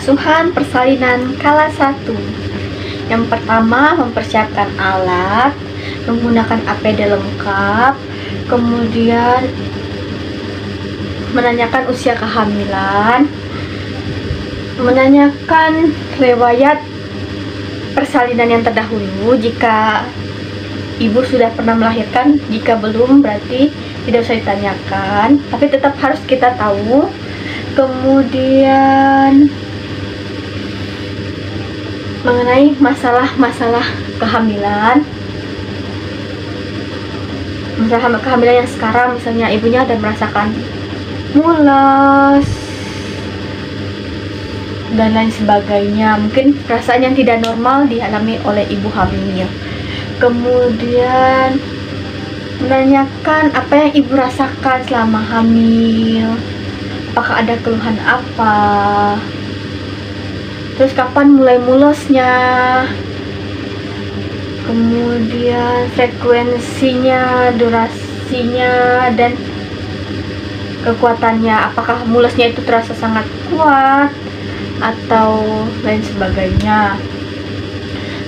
asuhan persalinan kala 1. Yang pertama, mempersiapkan alat, menggunakan APD lengkap, kemudian menanyakan usia kehamilan, menanyakan riwayat persalinan yang terdahulu jika ibu sudah pernah melahirkan. Jika belum, berarti tidak usah ditanyakan, tapi tetap harus kita tahu. Kemudian mengenai masalah-masalah kehamilan, masalah kehamilan yang sekarang, misalnya ibunya ada merasakan mulas dan lain sebagainya, mungkin perasaan yang tidak normal dialami oleh ibu hamil. Kemudian menanyakan apa yang ibu rasakan selama hamil, apakah ada keluhan apa, terus kapan mulai mulosnya, kemudian frekuensinya, durasinya, dan kekuatannya, apakah mulosnya itu terasa sangat kuat atau lain sebagainya.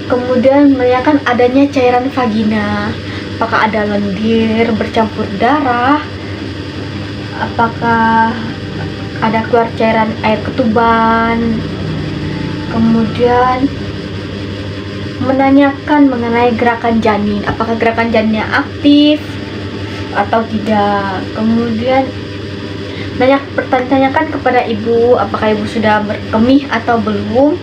Kemudian menanyakan adanya cairan vagina, apakah ada lendir bercampur darah, apakah ada keluar cairan air ketuban. Kemudian menanyakan mengenai gerakan janin, apakah gerakan janinnya aktif atau tidak. Kemudian pertanyakan kepada ibu, apakah ibu sudah berkemih atau belum,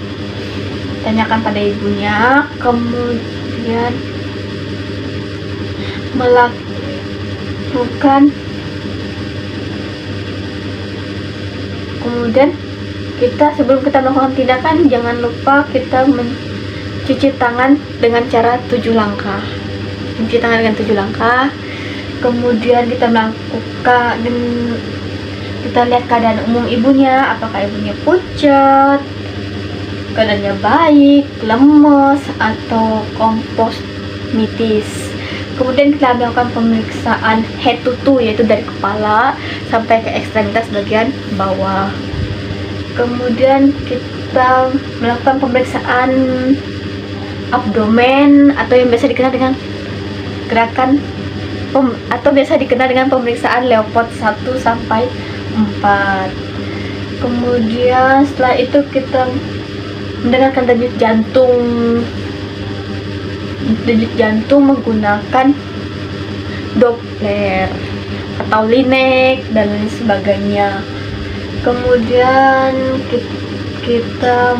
tanyakan pada ibunya. Kemudian kita sebelum kita melakukan tindakan, jangan lupa kita mencuci tangan dengan cara 7 langkah. Mencuci tangan dengan 7 langkah. Kemudian kita lihat keadaan umum ibunya, apakah ibunya pucat, keadaannya baik, lemes, atau kompos mitis. Kemudian kita melakukan pemeriksaan head to toe, yaitu dari kepala sampai ke ekstremitas bagian bawah. Kemudian kita melakukan pemeriksaan abdomen, atau yang biasa dikenal dengan pemeriksaan Leopold 1 sampai 4. Kemudian setelah itu kita mendengarkan denyut jantung menggunakan Doppler atau Linex dan lain sebagainya. Kemudian kita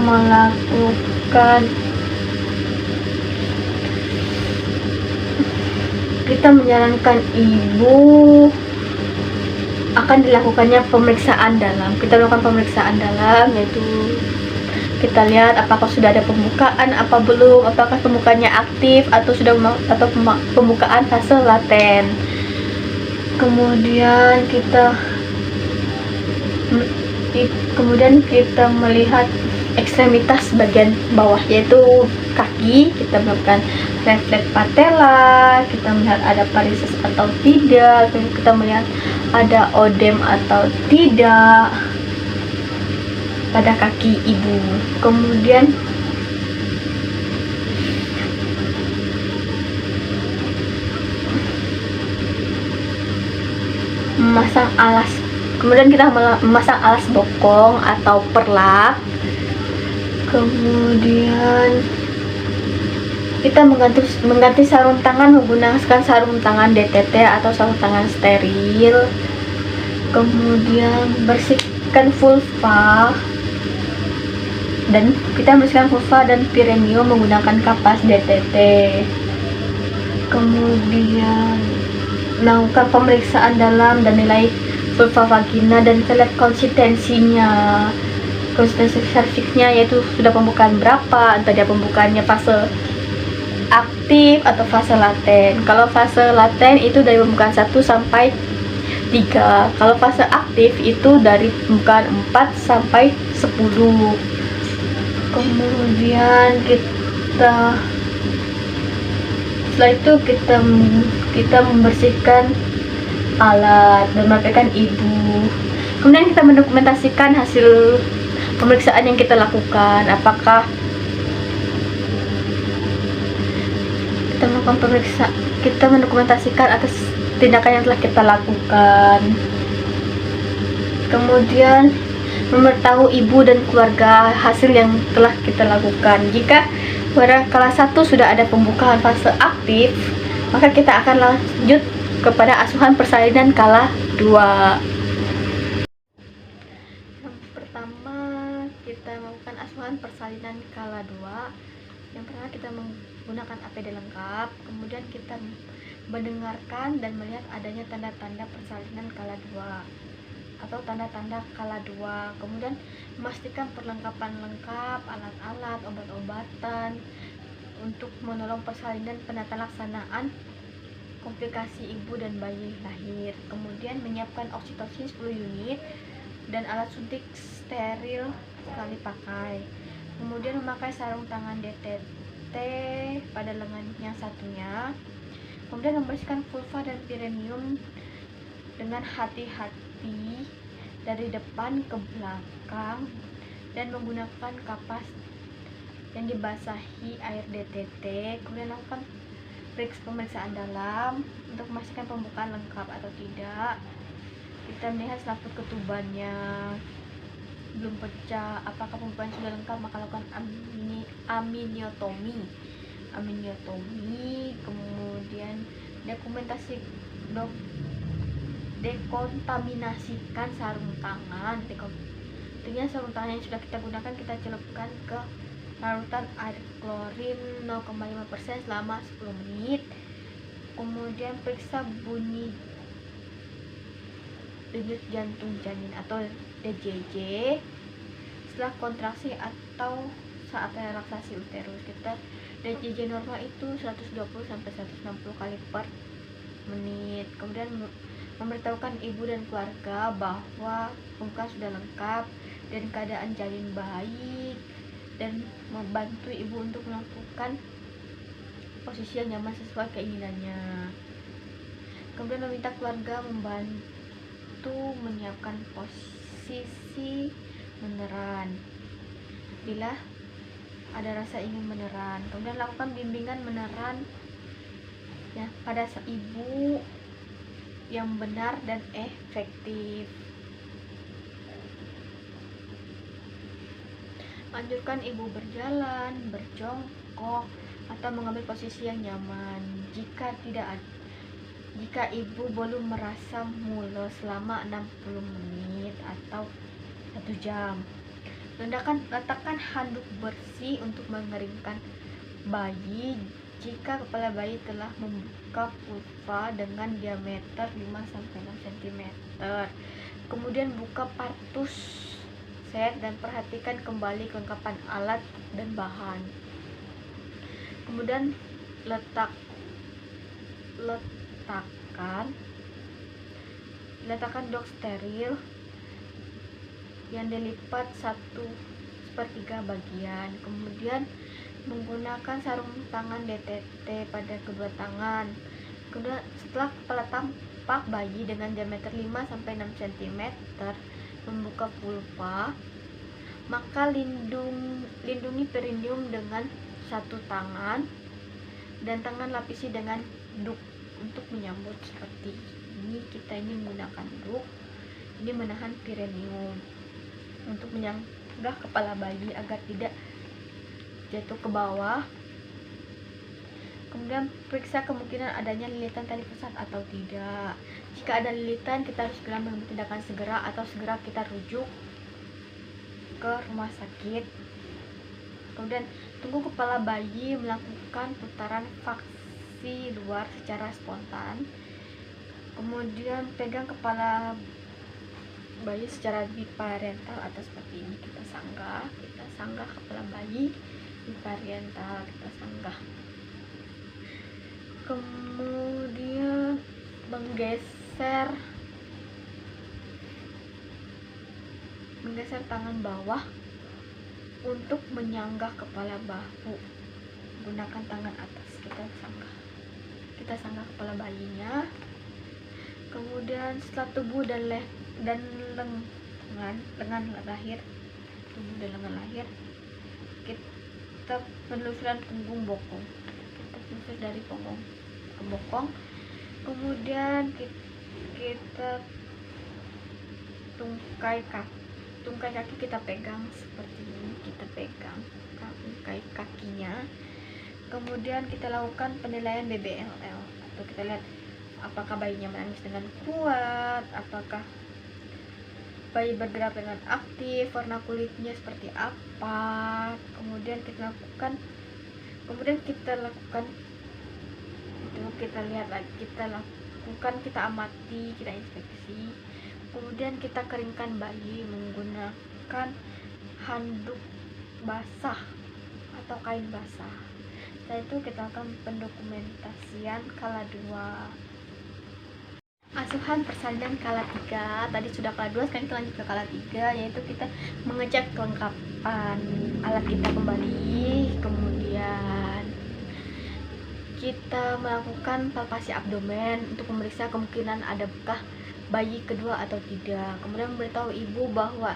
menyarankan ibu akan dilakukannya pemeriksaan dalam. Kita melakukan pemeriksaan dalam, yaitu kita lihat apakah sudah ada pembukaan apa belum, apakah pembukaannya aktif atau pembukaan fase laten. Kemudian kita melihat ekstremitas bagian bawah, yaitu kaki. Kita melakukan refleks patella, kita melihat ada varises atau tidak, kita melihat ada odem atau tidak pada kaki ibu. Kemudian kita memasang alas bokong atau perlak. Kemudian kita mengganti sarung tangan menggunakan sarung tangan DTT atau sarung tangan steril. Kemudian bersihkan vulva, dan kita membersihkan vulva dan perineum menggunakan kapas DTT. Kemudian melakukan pemeriksaan dalam dan nilai vulva vagina, dan kita lihat konsistensi serviksnya, yaitu sudah pembukaan berapa, entah dia pembukaannya fase aktif atau fase laten. Kalau fase laten itu dari pembukaan 1 sampai 3. Kalau fase aktif itu dari pembukaan 4 sampai 10. Kemudian setelah itu kita membersihkan alat dan merapikan ibu. Kemudian kita mendokumentasikan hasil pemeriksaan yang kita lakukan. Apakah kita melakukan pemeriksaan, kita mendokumentasikan atas tindakan yang telah kita lakukan. Kemudian memberitahu ibu dan keluarga hasil yang telah kita lakukan. Jika pada kelas 1 sudah ada pembukaan fase aktif, maka kita akan lanjut kepada asuhan persalinan kala 2. Yang pertama, kita melakukan asuhan persalinan kala 2. Yang pertama, kita menggunakan APD lengkap. Kemudian kita mendengarkan dan melihat adanya tanda-tanda persalinan kala 2 atau tanda-tanda kala 2. Kemudian memastikan perlengkapan lengkap, alat-alat, obat-obatan untuk menolong persalinan penata laksanaan komplikasi ibu dan bayi lahir. Kemudian menyiapkan oksitosin 10 unit dan alat suntik steril sekali pakai. Kemudian memakai sarung tangan DTT pada lengan yang satunya. Kemudian membersihkan vulva dan perineum dengan hati-hati dari depan ke belakang dan menggunakan kapas yang dibasahi air DTT. Kemudian lakukan pemeriksaan dalam untuk memastikan pembukaan lengkap atau tidak. Kita melihat selaput ketubannya belum pecah, apakah pembukaan sudah lengkap, maka lakukan aminiotomi. Kemudian dokumentasi dekontaminasikan sarung tangan. Artinya sarung tangan yang sudah kita gunakan kita celupkan ke larutan air klorin 0,5% selama 10 menit. Kemudian periksa bunyi denyut jantung janin atau DJJ setelah kontraksi atau saat relaksasi uterus. Kita DJJ normal itu 120 sampai 160 kali per menit. Kemudian memberitahukan ibu dan keluarga bahwa pembukaan sudah lengkap dan keadaan janin baik, dan membantu ibu untuk melakukan posisi yang nyaman sesuai keinginannya. Kemudian meminta keluarga membantu menyiapkan posisi meneran bila ada rasa ingin meneran. Kemudian lakukan bimbingan meneran ya pada ibu yang benar dan efektif. Anjurkan ibu berjalan, berjongkok, atau mengambil posisi yang nyaman. Jika ibu belum merasa mules selama 60 menit atau 1 jam, letakkan handuk bersih untuk mengeringkan bayi. Jika kepala bayi telah membuka vulva dengan diameter 5-6 cm, kemudian buka partus set dan perhatikan kembali kelengkapan alat dan bahan. Kemudian letakkan dok steril yang dilipat 1/3 bagian. Kemudian menggunakan sarung tangan DTT pada kedua tangan. Kemudian setelah kepala tampak bayi dengan diameter 5-6 cm membuka vulva, maka lindungi perineum dengan satu tangan dan tangan lapisi dengan duk untuk menyambut seperti ini. Kita ini menggunakan duk ini menahan perineum untuk menyanggah kepala bayi agar tidak jatuh ke bawah. Kemudian periksa kemungkinan adanya lilitan tali pusat atau tidak. Jika ada lilitan, kita harus segera mengambil tindakan segera atau segera kita rujuk ke rumah sakit. Kemudian tunggu kepala bayi melakukan putaran vaksi luar secara spontan. Kemudian pegang kepala bayi secara biparental atau seperti ini. Kita sanggah kepala bayi biparental, kita sanggah. Kemudian menggeser tangan bawah untuk menyanggah kepala bahu. Gunakan tangan atas, kita sanggah kepala bayinya. Kemudian setelah tubuh dan lengan lahir tubuh dalam lahir. Kita penelusuran punggung bokong, kita telusur dari punggung ke bokong, kemudian kita tungkai kaki kita pegang seperti ini, kita pegang tungkai kakinya. Kemudian kita lakukan penilaian BBLL, atau kita lihat apakah bayinya menangis dengan kuat, apakah bayi bergerak dengan aktif, warna kulitnya seperti apa. Kemudian kita lakukan itu, kita lihat lagi, kita amati, kita inspeksi. Kemudian kita keringkan bayi menggunakan handuk basah atau kain basah. Setelah itu kita akan pendokumentasian kala 2. Asuhan persalinan kala 3. Tadi sudah kala 2, sekarang kita lanjut ke kala 3, yaitu kita mengecek kelengkapan alat kita kembali. Kemudian kita melakukan palpasi abdomen untuk memeriksa kemungkinan ada bekas bayi kedua atau tidak. Kemudian memberitahu ibu bahwa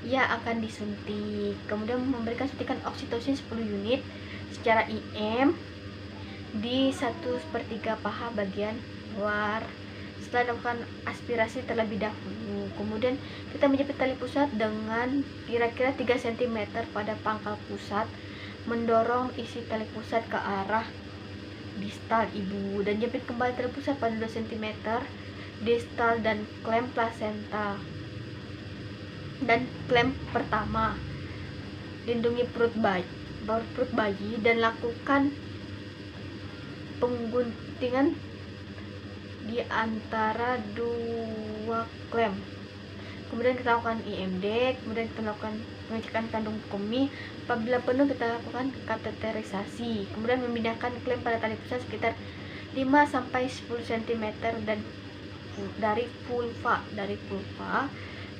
ia akan disuntik. Kemudian memberikan suntikan oksitosin 10 unit secara IM di 1/3 paha bagian luar. Setelah melakukan aspirasi terlebih dahulu, kemudian kita menjepit tali pusat dengan kira-kira 3 cm pada pangkal pusat, mendorong isi tali pusat ke arah distal ibu, dan jepit kembali tali pusat pada 2 cm distal dan klem plasenta. Dan klem pertama, lindungi perut bayi dan lakukan pengguntingan di antara 2 klem. Kemudian kita lakukan IMD, kemudian kita lakukan pengecekan kandung kemih. Apabila penuh, kita lakukan kateterisasi, kemudian memindahkan klem pada tali pusat sekitar 5-10 cm dan dari vulva.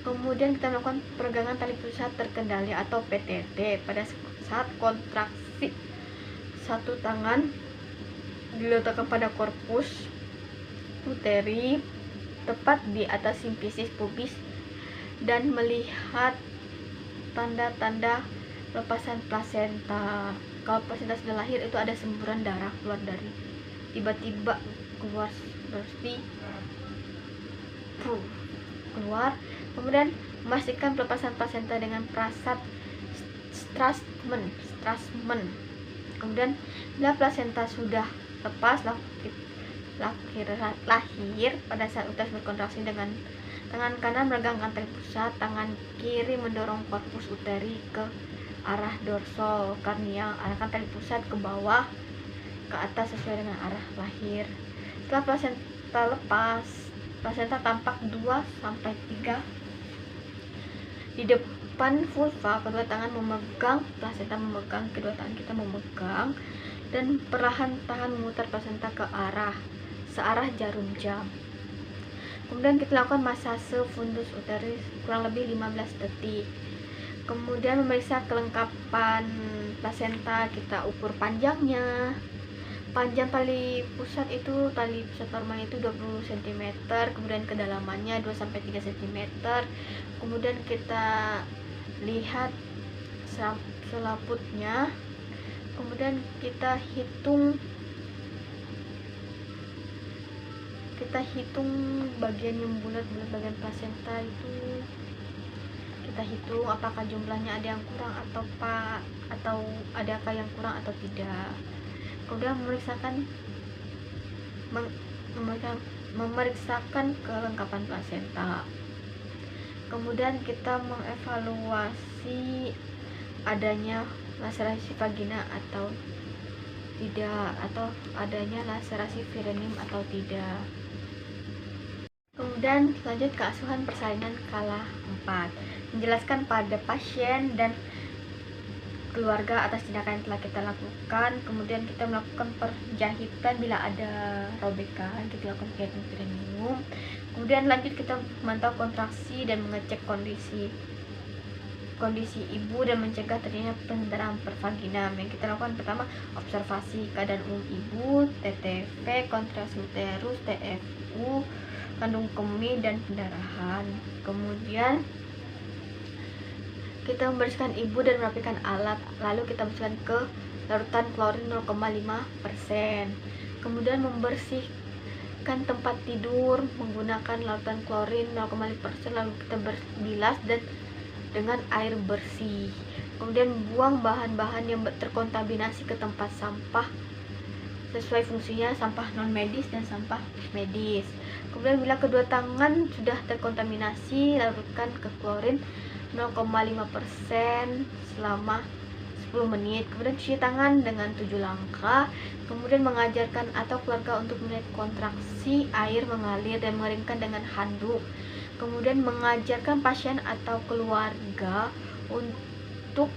Kemudian kita melakukan peregangan tali pusat terkendali atau PTT pada saat kontraksi. Satu tangan diletakkan pada korpus uteri tepat di atas simfisis pubis dan melihat tanda-tanda lepasan plasenta. Kalau plasenta sudah lahir, itu ada semburan darah tiba-tiba keluar seperti keluar. Kemudian memastikan pelepasan plasenta dengan perasat Strassman. Kemudian bila plasenta sudah lepas, lahir pada saat uterus berkontraksi dengan tangan kanan meregangkan tali pusat, tangan kiri mendorong korpus uteri ke arah dorsal karnial, arahkan tali pusat ke bawah ke atas sesuai dengan arah lahir. Setelah plasenta lepas, plasenta tampak 2-3 di depan vulva. Kedua tangan memegang plasenta, kedua tangan kita memegang dan perlahan tahan memutar plasenta ke searah jarum jam. Kemudian kita lakukan masase fundus uterus kurang lebih 15 detik. Kemudian memeriksa kelengkapan plasenta, kita ukur panjangnya. Panjang tali pusat normal itu 20 cm, kemudian kedalamannya 2-3 cm. Kemudian kita lihat selaputnya. Kemudian kita hitung bagian yang bulat bagian plasenta itu. Kita hitung apakah jumlahnya ada yang kurang atau adakah yang kurang atau tidak. Kemudian memeriksakan kelengkapan plasenta. Kemudian kita mengevaluasi adanya laserasi vagina atau tidak, atau adanya laserasi perineum atau tidak. Kemudian lanjut ke asuhan persalinan kala 4, menjelaskan pada pasien dan keluarga atas tindakan yang telah kita lakukan. Kemudian kita melakukan perjahitan bila ada robekan, kita lakukan penjahitan perineum. Kemudian lanjut kita memantau kontraksi dan mengecek kondisi ibu dan mencegah terjadinya pendarahan pervaginam. Yang kita lakukan pertama, observasi keadaan umum ibu, TTV, kontraksi uterus, TFU, kandung kemih dan pendarahan. Kemudian kita membersihkan ibu dan merapikan alat, lalu kita bersihkan ke larutan klorin 0,5%. Kemudian membersihkan tempat tidur menggunakan larutan klorin 0,5%, lalu kita bilas dan dengan air bersih. Kemudian buang bahan-bahan yang terkontaminasi ke tempat sampah sesuai fungsinya, sampah non medis dan sampah medis. Kemudian bila kedua tangan sudah terkontaminasi, larutkan ke klorin 0,5% selama 10 menit. Kemudian cuci tangan dengan 7 langkah. Kemudian mengajarkan atau keluarga untuk melihat kontraksi air mengalir dan mengeringkan dengan handuk. Kemudian mengajarkan pasien atau keluarga untuk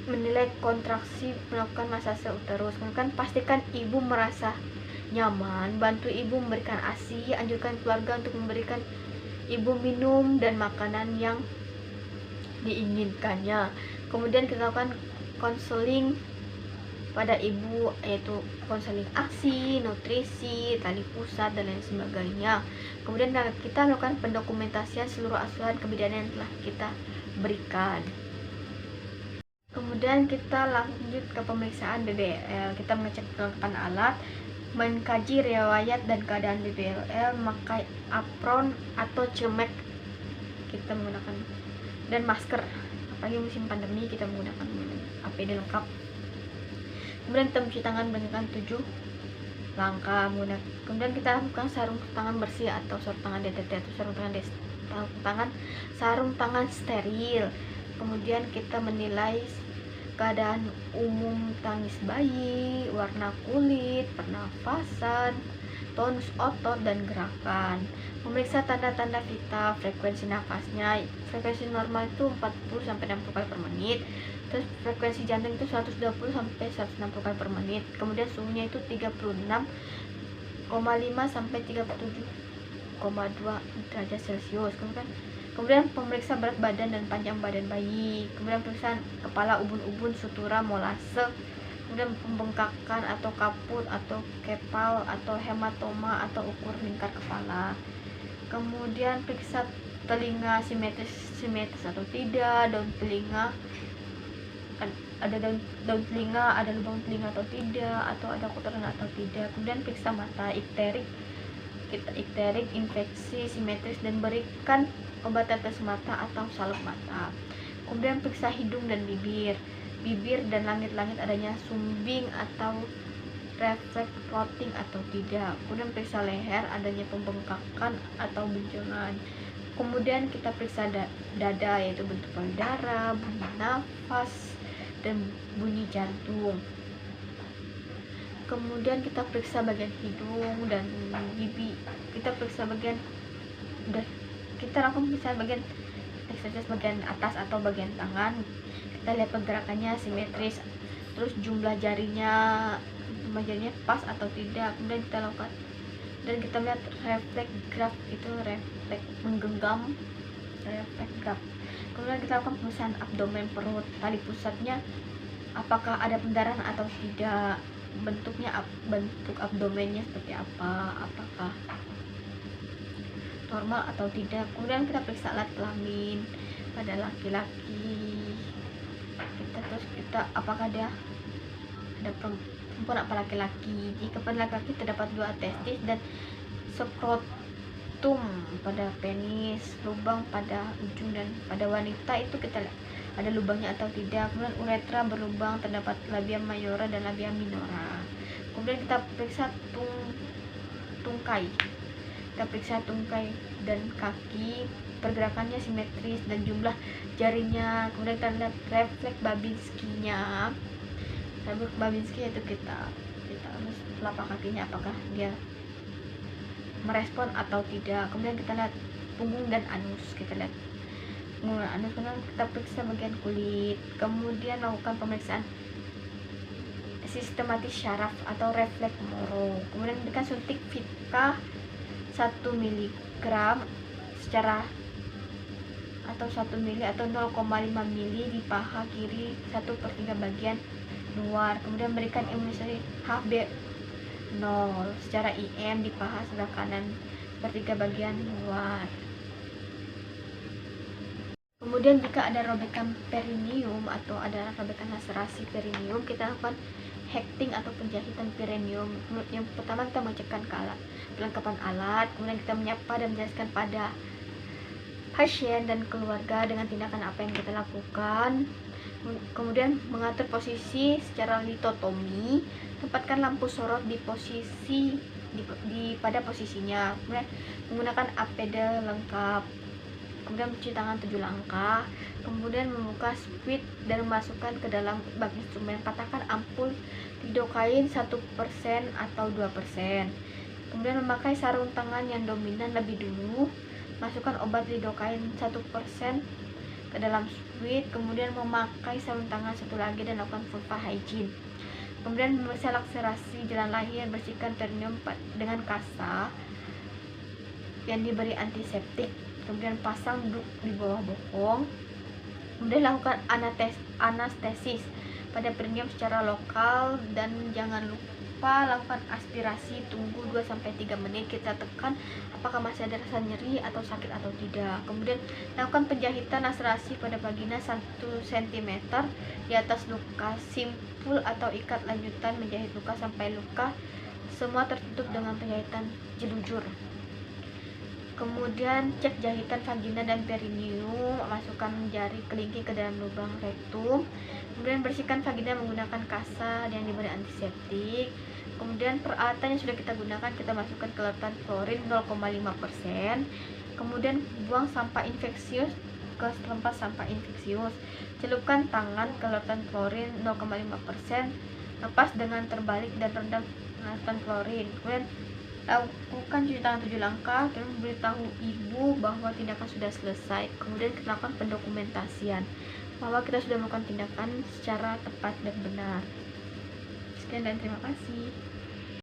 menilai kontraksi melakukan masase uterus. Kemudian pastikan ibu merasa nyaman, bantu ibu memberikan ASI, anjurkan keluarga untuk memberikan ibu minum dan makanan yang diinginkannya. Kemudian kita lakukan konseling pada ibu, yaitu konseling ASI, nutrisi, tali pusat dan lain sebagainya. Kemudian kita melakukan pendokumentasian seluruh asuhan kebidanan yang telah kita berikan. Kemudian kita lanjut ke pemeriksaan BBL. Kita mengecek kelengkapan alat, mengkaji riwayat dan keadaan BBL, memakai apron atau cemek kita menggunakan, dan masker. Apalagi musim pandemi kita menggunakan APD lengkap. Kemudian kita mencuci tangan menggunakan 7 langkah. Kemudian kita lakukan sarung tangan bersih atau sarung tangan DTT atau sarung tangan steril. Kemudian kita menilai keadaan umum tangis bayi, warna kulit, pernafasan, tonus otot dan gerakan. Memeriksa tanda-tanda vital, frekuensi nafasnya. Frekuensi normal itu 40-60 kali per menit. Terus frekuensi jantung itu 120-160 kali per menit. Kemudian suhunya itu 36,5 sampai 37,2 derajat Celcius. Kemudian pemeriksa berat badan dan panjang badan bayi. Kemudian pemeriksaan kepala, ubun-ubun, sutura, molase. Kemudian pembengkakan atau kaput atau kepal atau hematoma atau ukur lingkar kepala. Kemudian periksa telinga simetris atau tidak, daun telinga ada daun telinga, ada lubang telinga atau tidak, atau ada kotoran atau tidak. Kemudian periksa mata, ikterik, infeksi simetris, dan berikan obat tetes mata atau salep mata. Kemudian periksa hidung dan bibir dan langit-langit adanya sumbing atau refleks floating atau tidak. Kemudian periksa leher, adanya pembengkakan atau benjolan. Kemudian kita periksa dada, yaitu bentuk payudara, bunyi nafas, dan bunyi jantung. Kemudian kita periksa bagian hidung dan pipi. Kita lakukan pemeriksaan bagian eksersis bagian atas atau bagian tangan. Kita lihat pergerakannya simetris, terus jumlah jarinya pas atau tidak. Kemudian kita lakukan dan kita lihat refleks graf, itu refleks menggenggam, refleks graf. Kemudian kita lakukan pemeriksaan abdomen, perut, tali pusatnya apakah ada pendarahan atau tidak, bentuk abdomennya seperti apa, apakah normal atau tidak. Kemudian kita periksa alat kelamin pada laki-laki. Kita apakah dia ada perempuan apa laki-laki. Jika pada laki-laki terdapat 2 testis dan skrotum pada penis, lubang pada ujung, dan pada wanita itu kita lihat ada lubangnya atau tidak. Kemudian uretra berlubang, terdapat labia mayora dan labia minora. Kemudian kita periksa tungkai. Kita periksa tungkai dan kaki, pergerakannya simetris dan jumlah jarinya. Kemudian kita lihat refleks Babinski-nya. Refleks Babinski itu kita harus telapak kakinya apakah dia merespon atau tidak. Kemudian kita lihat punggung dan anus. Kita lihat punggung dan anus. Kemudian kita periksa bagian kulit. Kemudian lakukan pemeriksaan sistematis syaraf atau refleks Moro. Kemudian berikan suntik Vitka 1 mg secara atau 1 mili atau 0,5 mili di paha kiri 1/3 bagian luar. Kemudian berikan imunisasi HB0 secara IM di paha sebelah kanan 1/3 bagian luar. Kemudian jika ada robekan perineum atau ada robekan laserasi perineum, kita lakukan hekting atau penjahitan perineum. Yang pertama kita mengecekkan ke alat, perlengkapan alat, kemudian kita menyapa dan menjelaskan pada pasien dan keluarga dengan tindakan apa yang kita lakukan. Kemudian mengatur posisi secara litotomi, tempatkan lampu sorot di posisi pada posisinya, kemudian menggunakan APD lengkap, kemudian mencuci tangan 7 langkah, kemudian membuka speed dan memasukkan ke dalam bak instrumen, patahkan ampul lidokain 1% atau 2%, kemudian memakai sarung tangan yang dominan lebih dulu, masukkan obat lidokain 1% ke dalam speed, kemudian memakai sarung tangan satu lagi dan lakukan vulva hygiene. Kemudian memeriksa lakserasi jalan lahir, bersihkan perineum dengan kasa yang diberi antiseptik, kemudian pasang duk di bawah bokong, kemudian lakukan anestesis pada perineum secara lokal dan jangan lupa lakukan aspirasi, tunggu 2-3 menit, kita tekan apakah masih ada rasa nyeri atau sakit atau tidak. Kemudian lakukan penjahitan laserasi pada vagina 1 cm di atas luka, simpul atau ikat lanjutan menjahit luka sampai luka semua tertutup dengan penjahitan jelujur. Kemudian cek jahitan vagina dan perineum, masukkan jari kelingking ke dalam lubang rektum, kemudian bersihkan vagina menggunakan kasa yang diberi antiseptik. Kemudian peralatan yang sudah kita gunakan kita masukkan ke larutan klorin 0,5%, kemudian buang sampah infeksius ke tempat sampah infeksius, celupkan tangan ke larutan klorin 0,5%, lepas dengan terbalik dan rendam larutan klorin, kemudian lakukan cuci tangan 7 langkah dan memberitahu ibu bahwa tindakan sudah selesai. Kemudian kita lakukan pendokumentasian bahwa kita sudah melakukan tindakan secara tepat dan benar. Sekian dan terima kasih.